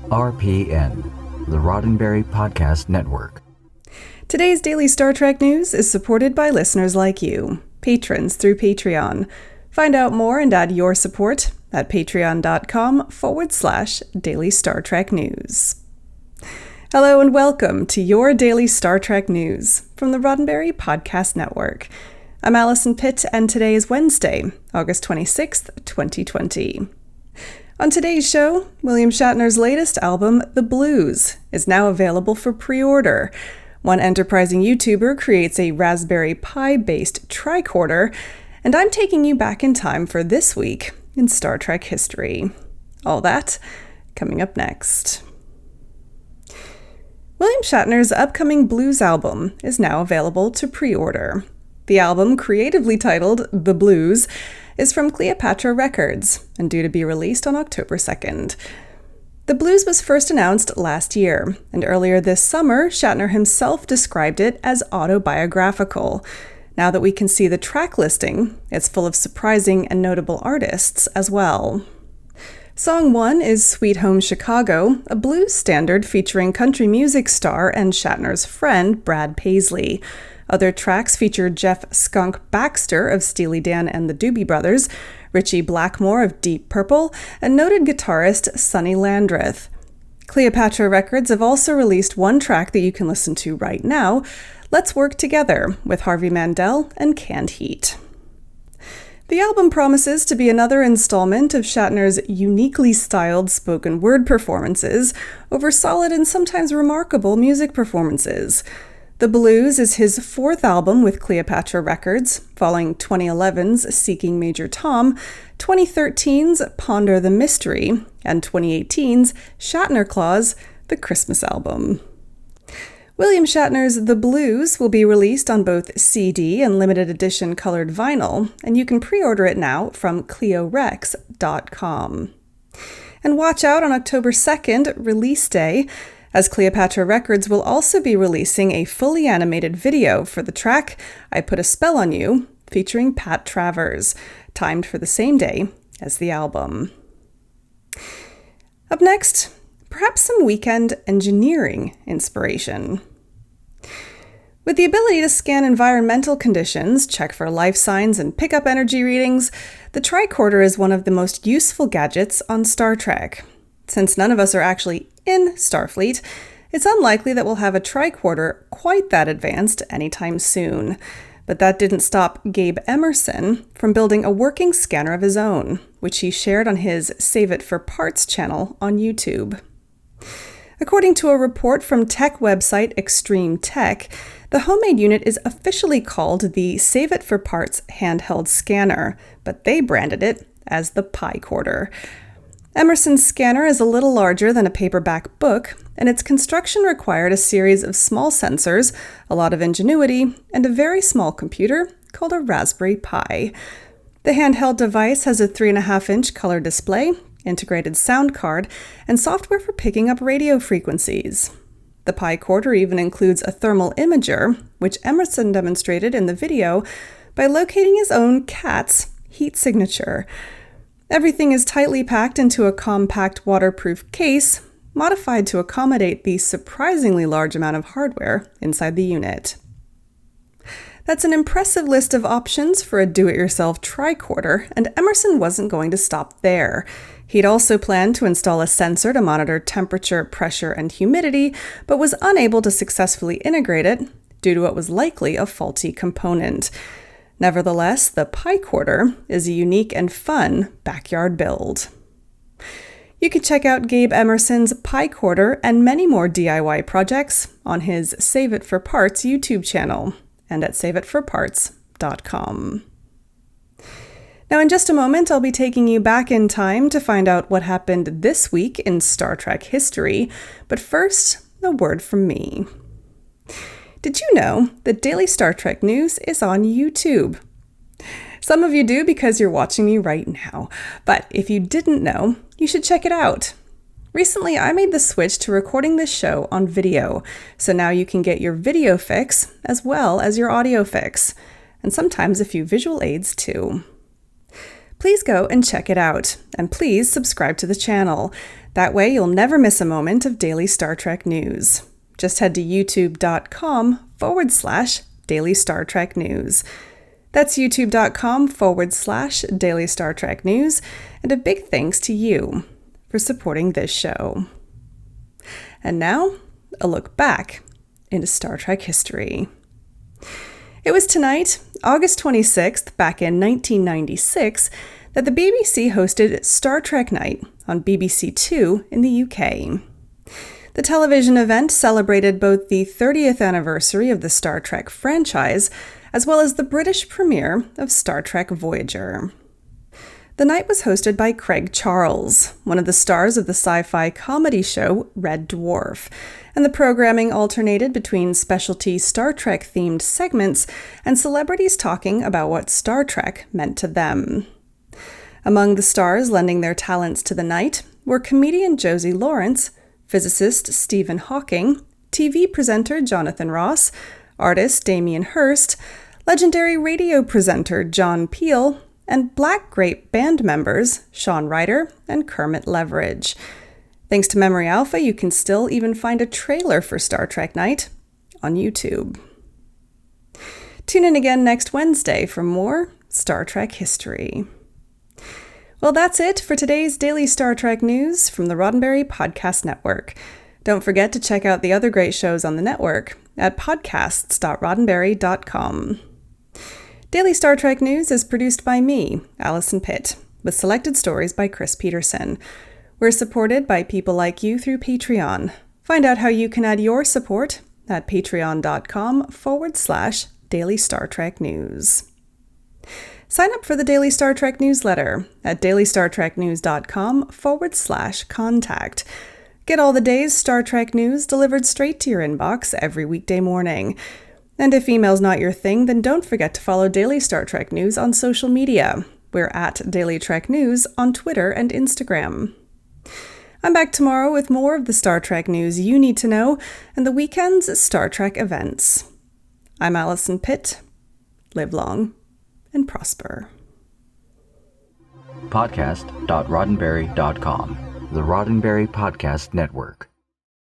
RPN, the Roddenberry Podcast Network. Today's Daily Star Trek News is supported by listeners like you, patrons through Patreon. Find out more and add your support at patreon.com/Daily Star Trek News. Hello and welcome to your Daily Star Trek News from the Roddenberry Podcast Network. I'm Allison Pitt, and today is Wednesday, August 26th, 2020. On today's show, William Shatner's latest album, The Blues, is now available for pre-order. One enterprising YouTuber creates a Raspberry Pi-based tricorder, and I'm taking you back in time for this week in Star Trek history. All that coming up next. William Shatner's upcoming blues album is now available to pre-order. The album, creatively titled The Blues, is from Cleopatra Records and due to be released on October 2nd. The Blues was first announced last year, and earlier this summer, Shatner himself described it as autobiographical. Now that we can see the track listing, it's full of surprising and notable artists as well. Song 1 is Sweet Home Chicago, a blues standard featuring country music star and Shatner's friend, Brad Paisley. Other tracks feature Jeff "Skunk" Baxter of Steely Dan and the Doobie Brothers, Richie Blackmore of Deep Purple, and noted guitarist Sonny Landreth. Cleopatra Records have also released one track that you can listen to right now, Let's Work Together, with Harvey Mandel and Canned Heat. The album promises to be another installment of Shatner's uniquely styled spoken word performances over solid and sometimes remarkable music performances. The Blues is his fourth album with Cleopatra Records, following 2011's Seeking Major Tom, 2013's Ponder the Mystery, and 2018's Shatner Claus, the Christmas album. William Shatner's The Blues will be released on both CD and limited edition colored vinyl, and you can pre-order it now from cleorex.com. And watch out on October 2nd, release day, as Cleopatra Records will also be releasing a fully animated video for the track I Put a Spell on You, featuring Pat Travers, timed for the same day as the album. Up next, perhaps some weekend engineering inspiration. With the ability to scan environmental conditions, check for life signs, and pick up energy readings, the tricorder is one of the most useful gadgets on Star Trek. Since none of us are actually in Starfleet, it's unlikely that we'll have a tricorder quite that advanced anytime soon. But that didn't stop Gabe Emerson from building a working scanner of his own, which he shared on his Save It for Parts channel on YouTube. According to a report from tech website Extreme Tech, the homemade unit is officially called the Save It for Parts handheld scanner, but they branded it as the Picorder. Emerson's scanner is a little larger than a paperback book, and its construction required a series of small sensors, a lot of ingenuity, and a very small computer called a Raspberry Pi. The handheld device has a 3.5-inch color display, integrated sound card, and software for picking up radio frequencies. The Picorder even includes a thermal imager, which Emerson demonstrated in the video by locating his own cat's heat signature. Everything is tightly packed into a compact waterproof case, modified to accommodate the surprisingly large amount of hardware inside the unit. That's an impressive list of options for a do-it-yourself tricorder, and Emerson wasn't going to stop there. He'd also planned to install a sensor to monitor temperature, pressure, and humidity, but was unable to successfully integrate it due to what was likely a faulty component. Nevertheless, the Picorder is a unique and fun backyard build. You can check out Gabe Emerson's Picorder and many more DIY projects on his Save It for Parts YouTube channel and at saveitforparts.com. Now, in just a moment, I'll be taking you back in time to find out what happened this week in Star Trek history, but first, a word from me. Did you know that Daily Star Trek News is on YouTube? Some of you do because you're watching me right now, but if you didn't know, you should check it out. Recently, I made the switch to recording this show on video, so now you can get your video fix as well as your audio fix, and sometimes a few visual aids too. Please go and check it out, and please subscribe to the channel. That way you'll never miss a moment of daily Star Trek news. Just head to youtube.com/Daily Star Trek News. That's youtube.com/Daily Star Trek News, and a big thanks to you for supporting this show. And now, a look back into Star Trek history. It was tonight, August 26th, back in 1996, that the BBC hosted Star Trek Night on BBC Two in the UK. The television event celebrated both the 30th anniversary of the Star Trek franchise, as well as the British premiere of Star Trek Voyager. The night was hosted by Craig Charles, one of the stars of the sci-fi comedy show Red Dwarf, and the programming alternated between specialty Star Trek-themed segments and celebrities talking about what Star Trek meant to them. Among the stars lending their talents to the night were comedian Josie Lawrence, physicist Stephen Hawking, TV presenter Jonathan Ross, artist Damien Hirst, legendary radio presenter John Peel, and Black Grape band members Sean Ryder and Kermit Leveridge. Thanks to Memory Alpha, you can still even find a trailer for Star Trek Night on YouTube. Tune in again next Wednesday for more Star Trek history. Well, that's it for today's daily Star Trek news from the Roddenberry Podcast Network. Don't forget to check out the other great shows on the network at podcasts.roddenberry.com. Daily Star Trek News is produced by me, Allison Pitt, with selected stories by Chris Peterson. We're supported by people like you through Patreon. Find out how you can add your support at patreon.com/Daily Star Trek News. Sign up for the Daily Star Trek newsletter at dailystartreknews.com/contact. Get all the day's Star Trek news delivered straight to your inbox every weekday morning. And if email's not your thing, then don't forget to follow Daily Star Trek News on social media. We're at Daily Trek News on Twitter and Instagram. I'm back tomorrow with more of the Star Trek news you need to know and the weekend's Star Trek events. I'm Allison Pitt. Live long and prosper. Podcast.roddenberry.com, the Roddenberry Podcast Network.